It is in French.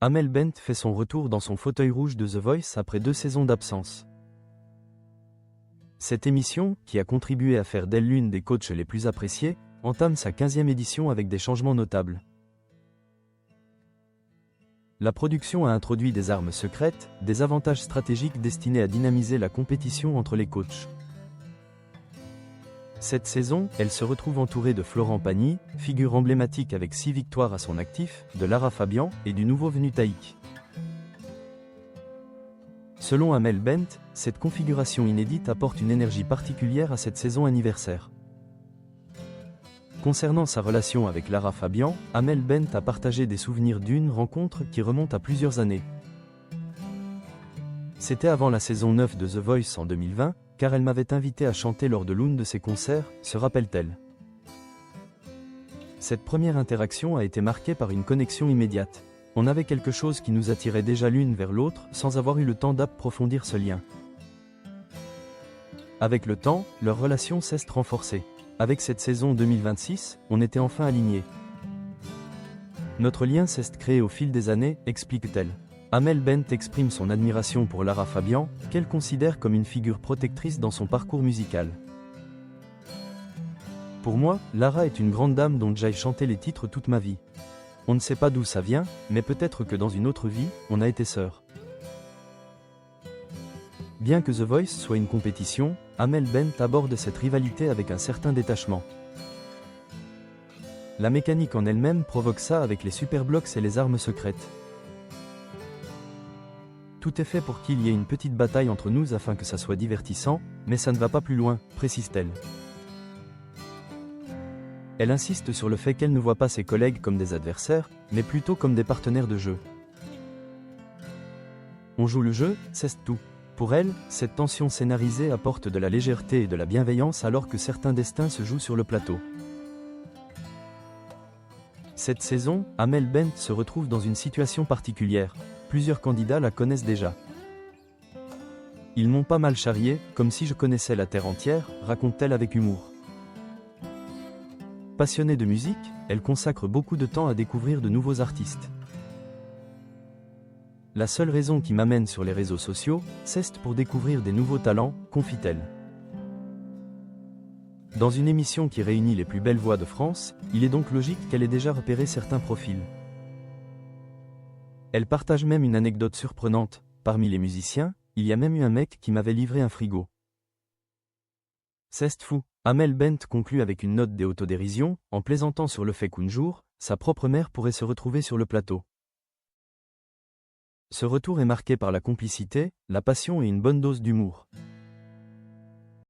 Amel Bent fait son retour dans son fauteuil rouge de The Voice après 2 saisons d'absence. Cette émission, qui a contribué à faire d'elle l'une des coachs les plus appréciées, entame sa 15e édition avec des changements notables. La production a introduit des armes secrètes, des avantages stratégiques destinés à dynamiser la compétition entre les coachs. Cette saison, elle se retrouve entourée de Florent Pagny, figure emblématique avec 6 victoires à son actif, de Lara Fabian et du nouveau venu Taïk. Selon Amel Bent, cette configuration inédite apporte une énergie particulière à cette saison anniversaire. Concernant sa relation avec Lara Fabian, Amel Bent a partagé des souvenirs d'une rencontre qui remonte à plusieurs années. C'était avant la saison 9 de The Voice en 2020, car elle m'avait invité à chanter lors de l'une de ses concerts, se rappelle-t-elle. Cette première interaction a été marquée par une connexion immédiate. On avait quelque chose qui nous attirait déjà l'une vers l'autre, sans avoir eu le temps d'approfondir ce lien. Avec le temps, leur relation s'est renforcée. Avec cette saison 2026, on était enfin alignés. Notre lien s'est créé au fil des années, explique-t-elle. Amel Bent exprime son admiration pour Lara Fabian, qu'elle considère comme une figure protectrice dans son parcours musical. Pour moi, Lara est une grande dame dont j'ai chanté les titres toute ma vie. On ne sait pas d'où ça vient, mais peut-être que dans une autre vie, on a été sœurs. Bien que The Voice soit une compétition, Amel Bent aborde cette rivalité avec un certain détachement. La mécanique en elle-même provoque ça avec les superblocks et les armes secrètes. Tout est fait pour qu'il y ait une petite bataille entre nous afin que ça soit divertissant, mais ça ne va pas plus loin, précise-t-elle. Elle insiste sur le fait qu'elle ne voit pas ses collègues comme des adversaires, mais plutôt comme des partenaires de jeu. On joue le jeu, c'est tout. Pour elle, cette tension scénarisée apporte de la légèreté et de la bienveillance alors que certains destins se jouent sur le plateau. Cette saison, Amel Bent se retrouve dans une situation particulière. Plusieurs candidats la connaissent déjà. Ils m'ont pas mal charrié, comme si je connaissais la terre entière, raconte-t-elle avec humour. Passionnée de musique, elle consacre beaucoup de temps à découvrir de nouveaux artistes. La seule raison qui m'amène sur les réseaux sociaux, c'est pour découvrir des nouveaux talents, confie-t-elle. Dans une émission qui réunit les plus belles voix de France, il est donc logique qu'elle ait déjà repéré certains profils. Elle partage même une anecdote surprenante. Parmi les musiciens, il y a même eu un mec qui m'avait livré un frigo. C'est fou. Amel Bent conclut avec une note d'autodérision, en plaisantant sur le fait qu'un jour, sa propre mère pourrait se retrouver sur le plateau. Ce retour est marqué par la complicité, la passion et une bonne dose d'humour.